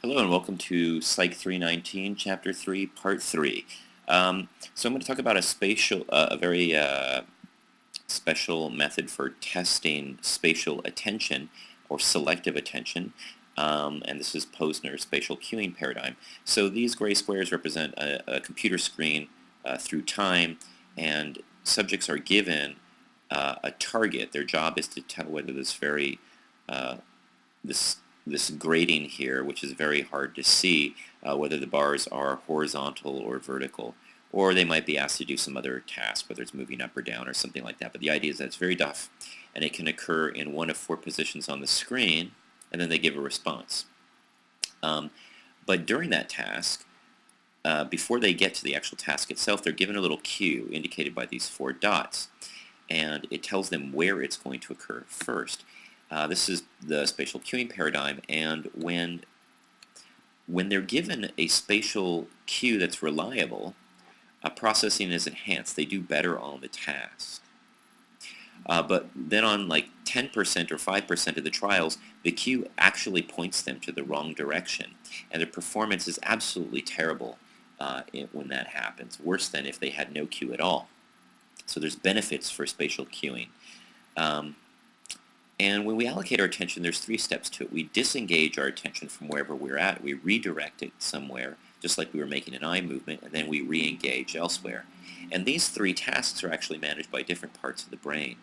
Hello and welcome to Psych319, Chapter 3, Part 3. So I'm going to talk about a very special method for testing spatial attention or selective attention, and this is Posner's spatial cueing paradigm. So these gray squares represent a computer screen through time, and subjects are given a target. Their job is to tell whether uh, this this grading here, which is very hard to see, whether the bars are horizontal or vertical. Or they might be asked to do some other task, whether it's moving up or down or something like that. But the idea is that it's very tough, and it can occur in one of four positions on the screen, and then they give a response. Um, but during that task, before they get to the actual task itself, they're given a little cue indicated by these four dots, and it tells them where it's going to occur first. This is the spatial cueing paradigm, and when they're given a spatial cue that's reliable, processing is enhanced. They do better on the task. But then on like 10% or 5% of the trials, the cue actually points them to the wrong direction, and their performance is absolutely terrible when that happens, worse than if they had no cue at all. So there's benefits for spatial cueing. Um, And when we allocate our attention, there's three steps to it. We disengage our attention from wherever we're at. We redirect it somewhere, just like we were making an eye movement, and then we re-engage elsewhere. And these three tasks are actually managed by different parts of the brain.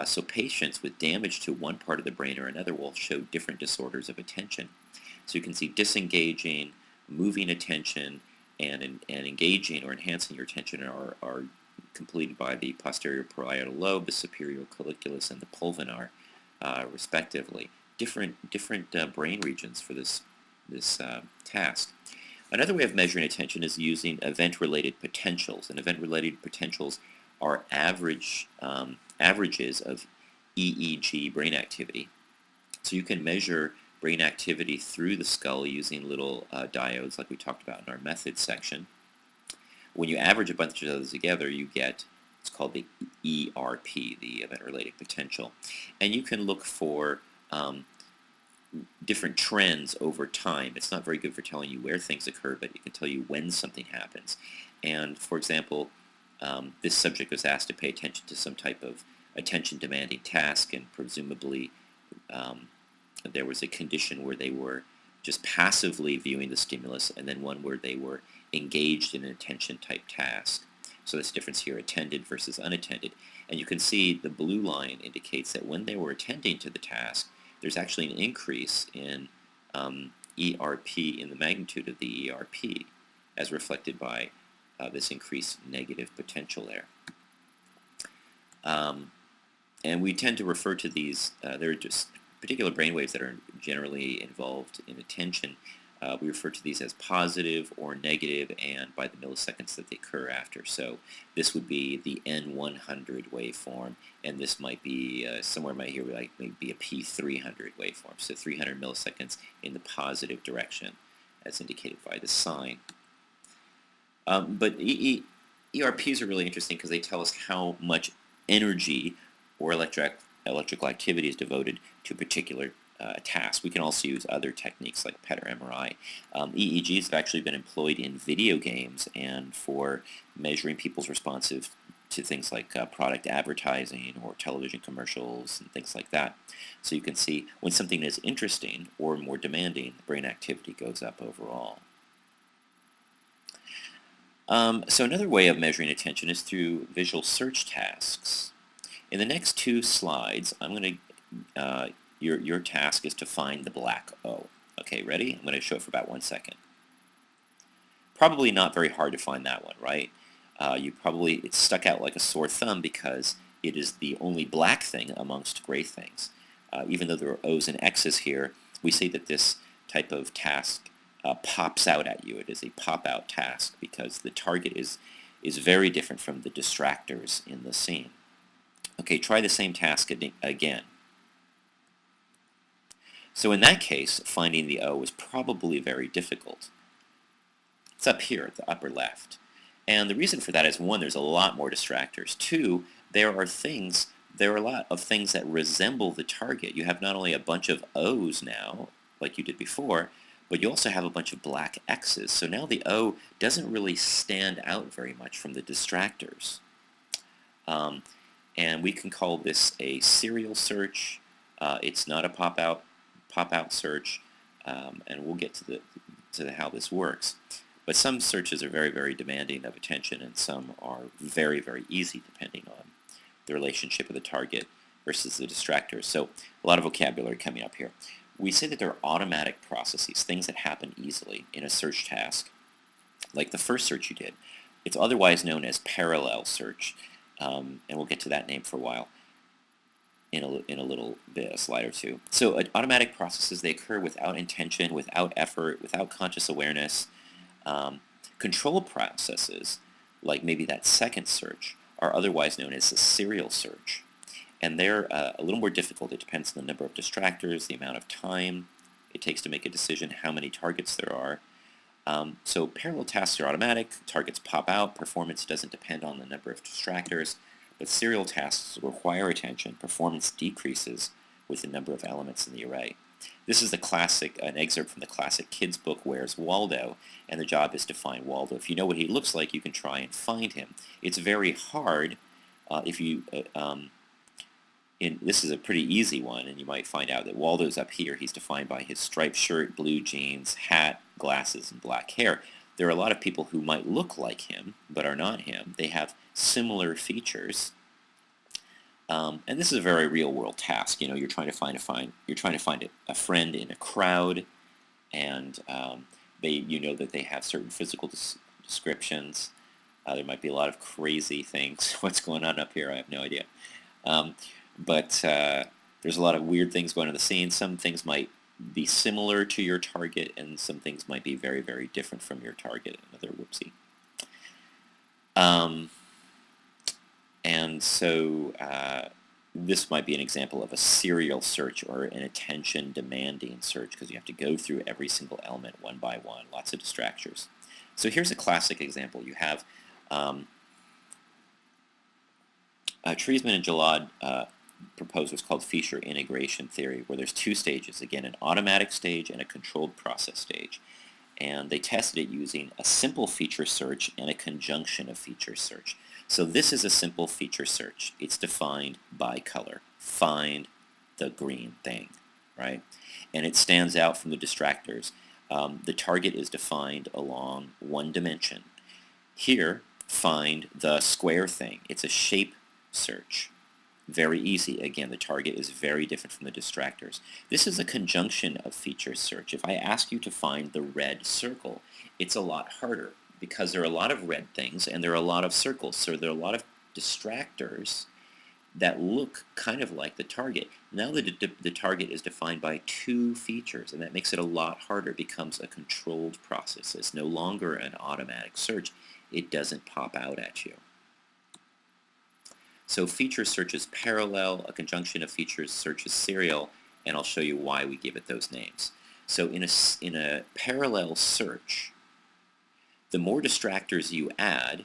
So patients with damage to one part of the brain or another will show different disorders of attention. So you can see disengaging, moving attention, and engaging or enhancing your attention are completed by the posterior parietal lobe, the superior colliculus, and the pulvinar. Respectively, different brain regions for this task. Another way of measuring attention is using event-related potentials, and event-related potentials are averages of EEG brain activity. So you can measure brain activity through the skull using little diodes, like we talked about in our methods section. When you average a bunch of those together, you get it's called the ERP, the event-related potential. And you can look for different trends over time. It's not very good for telling you where things occur, but it can tell you when something happens. And for example, this subject was asked to pay attention to some type of attention-demanding task, and presumably there was a condition where they were just passively viewing the stimulus, and then one where they were engaged in an attention-type task. So that's the difference here, attended versus unattended. And you can see the blue line indicates that when they were attending to the task, there's actually an increase in ERP, in the magnitude of the ERP, as reflected by this increased negative potential there. And we tend to refer to these, they're just particular brainwaves that are generally involved in attention. We refer to these as positive or negative, and by the milliseconds that they occur after. So this would be the N100 waveform, and this might be somewhere right here, like maybe a P300 waveform. So 300 milliseconds in the positive direction, as indicated by the sign. But ERPs are really interesting because they tell us how much energy or electrical activity is devoted to a particular task. We can also use other techniques like PET or MRI. EEGs have actually been employed in video games and for measuring people's responsive to things like product advertising or television commercials and things like that. So you can see when something is interesting or more demanding, brain activity goes up overall. So another way of measuring attention is through visual search tasks. In the next two slides, I'm going to your task is to find the black O. Okay, ready? I'm going to show it for about 1 second. Probably not very hard to find that one, right? It's stuck out like a sore thumb because it is the only black thing amongst gray things. Even though there are O's and X's here, we say that this type of task pops out at you. It is a pop-out task because the target is very different from the distractors in the scene. Okay, try the same task again. So in that case, finding the O is probably very difficult. It's up here at the upper left. And the reason for that is, one, there's a lot more distractors. Two, there are a lot of things that resemble the target. You have not only a bunch of O's now, like you did before, but you also have a bunch of black X's. So now the O doesn't really stand out very much from the distractors. And we can call this a serial search. It's not a pop-out search, and we'll get to how this works. But some searches are very, very demanding of attention, and some are very, very easy depending on the relationship of the target versus the distractors. So a lot of vocabulary coming up here. We say that there are automatic processes, things that happen easily in a search task, like the first search you did. It's otherwise known as parallel search, and we'll get to that name for a while in a little bit, a slide or two. So automatic processes, they occur without intention, without effort, without conscious awareness. Control processes, like maybe that second search, are otherwise known as a serial search. And they're a little more difficult. It depends on the number of distractors, the amount of time it takes to make a decision, how many targets there are. So parallel tasks are automatic, targets pop out, performance doesn't depend on the number of distractors, but serial tasks require attention, performance decreases with the number of elements in the array. This is an excerpt from the classic kids book, Where's Waldo? And the job is to find Waldo. If you know what he looks like, you can try and find him. It's very hard if you... this is a pretty easy one, and you might find out that Waldo's up here. He's defined by his striped shirt, blue jeans, hat, glasses, and black hair. There are a lot of people who might look like him, but are not him. They have similar features. And this is a very real-world task. You know, you're trying to find a friend in a crowd, and you know that they have certain physical descriptions. There might be a lot of crazy things. What's going on up here? I have no idea. But there's a lot of weird things going on in the scene. Some things might be similar to your target, and some things might be very, very different from your target. Another whoopsie. And so this might be an example of a serial search or an attention-demanding search, because you have to go through every single element one by one, lots of distractors. So here's a classic example. You have Treisman and Jalad proposed what's called feature integration theory, where there's two stages, again, an automatic stage and a controlled process stage. And they tested it using a simple feature search and a conjunction of feature search. So this is a simple feature search. It's defined by color. Find the green thing, right? And it stands out from the distractors. The target is defined along one dimension. Here, find the square thing. It's a shape search. Very easy. Again, the target is very different from the distractors. This is a conjunction of feature search. If I ask you to find the red circle, it's a lot harder because there are a lot of red things and there are a lot of circles. So there are a lot of distractors that look kind of like the target. Now the target is defined by two features, and that makes it a lot harder. It becomes a controlled process. It's no longer an automatic search. It doesn't pop out at you. So feature search is parallel, a conjunction of features search is serial, and I'll show you why we give it those names. So in a parallel search, the more distractors you add,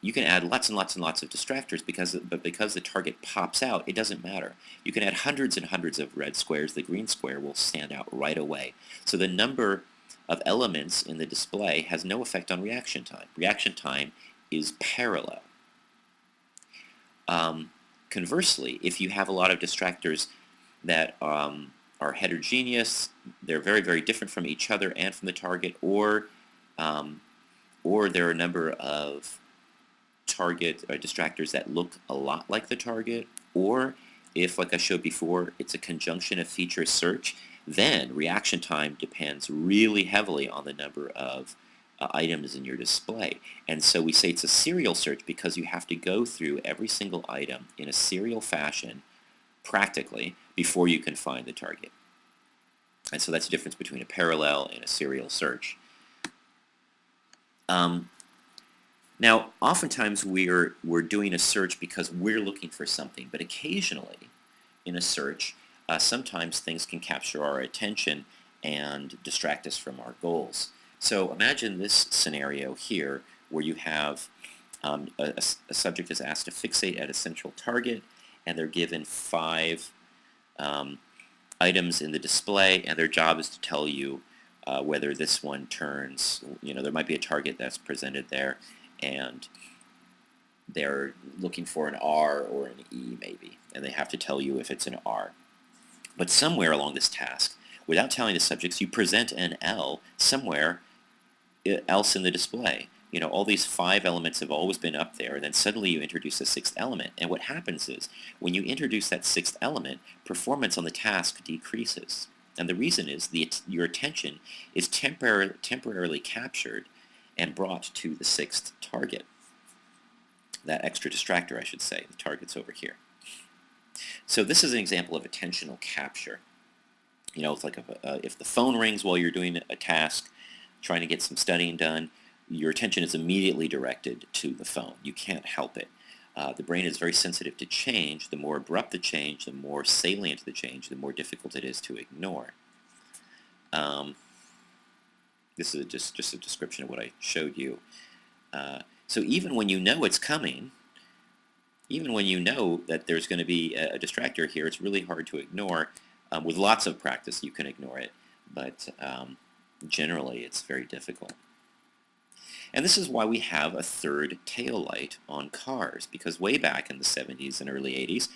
you can add lots and lots and lots of distractors, but because the target pops out, it doesn't matter. You can add hundreds and hundreds of red squares. The green square will stand out right away. So the number of elements in the display has no effect on reaction time. Reaction time is parallel. Conversely, if you have a lot of distractors that are heterogeneous, they're very, very different from each other and from the target, or there are a number of distractors that look a lot like the target, or if, like I showed before, it's a conjunction of feature search, then reaction time depends really heavily on the number of items in your display. And so we say it's a serial search because you have to go through every single item in a serial fashion, practically, before you can find the target. And so that's the difference between a parallel and a serial search. Now, oftentimes we're doing a search because we're looking for something, but occasionally in a search, sometimes things can capture our attention and distract us from our goals. So imagine this scenario here where you have a subject is asked to fixate at a central target, and they're given five items in the display, and their job is to tell you whether this one turns. There might be a target that's presented there, and they're looking for an R or an E maybe, and they have to tell you if it's an R. But somewhere along this task, without telling the subjects, you present an L somewhere else in the display. All these 5 elements have always been up there, and then suddenly you introduce a 6th element. And what happens is, when you introduce that 6th element, performance on the task decreases. And the reason is your attention is temporarily captured and brought to the 6th target. That extra distractor, I should say. The target's over here. So this is an example of attentional capture. It's like if the phone rings while you're doing a task, trying to get some studying done, your attention is immediately directed to the phone. You can't help it. The brain is very sensitive to change. The more abrupt the change, the more salient the change, the more difficult it is to ignore. This is just a description of what I showed you. So even when you know it's coming, even when you know that there's going to be a distractor here, it's really hard to ignore. With lots of practice, you can ignore it, but generally it's very difficult. And this is why we have a third tail light on cars, because way back in the 70s and early 80s,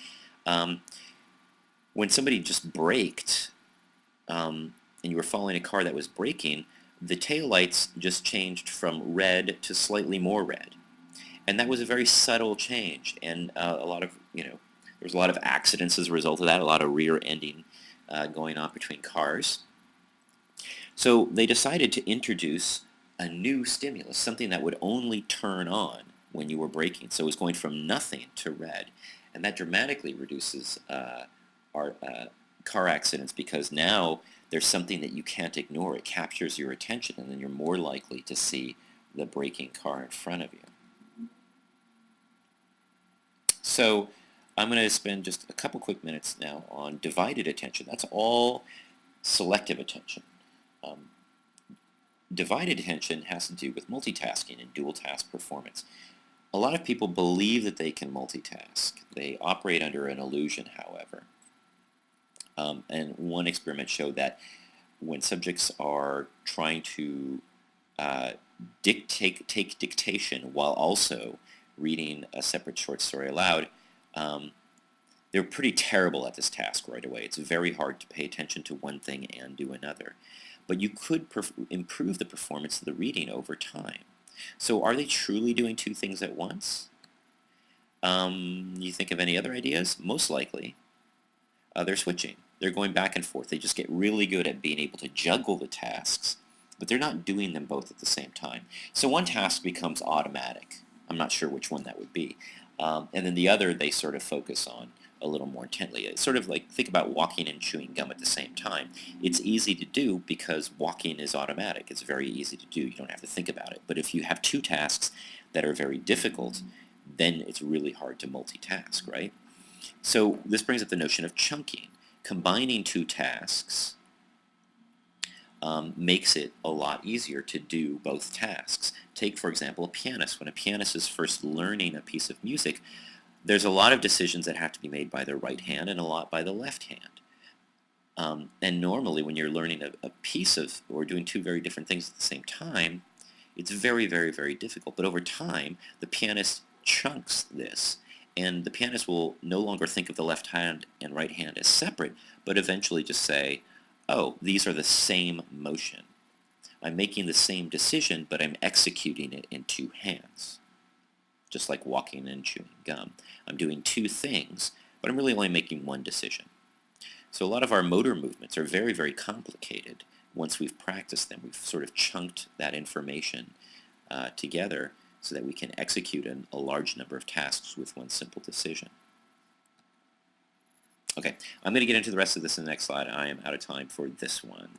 when somebody just braked and you were following a car that was braking, the tail lights just changed from red to slightly more red. And that was a very subtle change, and there was a lot of accidents as a result of that, a lot of rear-ending going on between cars. So they decided to introduce a new stimulus, something that would only turn on when you were braking. So it was going from nothing to red. And that dramatically reduces our car accidents, because now there's something that you can't ignore. It captures your attention, and then you're more likely to see the braking car in front of you. So I'm going to spend just a couple quick minutes now on divided attention. That's all selective attention. Divided attention has to do with multitasking and dual task performance. A lot of people believe that they can multitask. They operate under an illusion, however. And one experiment showed that when subjects are trying to take dictation while also reading a separate short story aloud, they're pretty terrible at this task right away. It's very hard to pay attention to one thing and do another. But you could improve the performance of the reading over time. So are they truly doing 2 things at once? You think of any other ideas? Most likely, they're switching. They're going back and forth. They just get really good at being able to juggle the tasks, but they're not doing them both at the same time. So one task becomes automatic. I'm not sure which one that would be. And then the other they sort of focus on a little more intently. It's sort of like, think about walking and chewing gum at the same time. It's easy to do because walking is automatic. It's very easy to do. You don't have to think about it. But if you have 2 tasks that are very difficult, then it's really hard to multitask, right? So this brings up the notion of chunking. Combining 2 tasks makes it a lot easier to do both tasks. Take, for example, a pianist. When a pianist is first learning a piece of music, there's a lot of decisions that have to be made by the right hand and a lot by the left hand. And normally when you're learning a piece of, or doing 2 very different things at the same time, it's very, very, very difficult. But over time, the pianist chunks this, and the pianist will no longer think of the left hand and right hand as separate, but eventually just say, oh, these are the same motion. I'm making the same decision, but I'm executing it in 2 hands. Just like walking and chewing gum. I'm doing 2 things, but I'm really only making 1 decision. So a lot of our motor movements are very, very complicated. Once we've practiced them, we've sort of chunked that information together so that we can execute a large number of tasks with 1 simple decision. Okay, I'm going to get into the rest of this in the next slide. I am out of time for this one.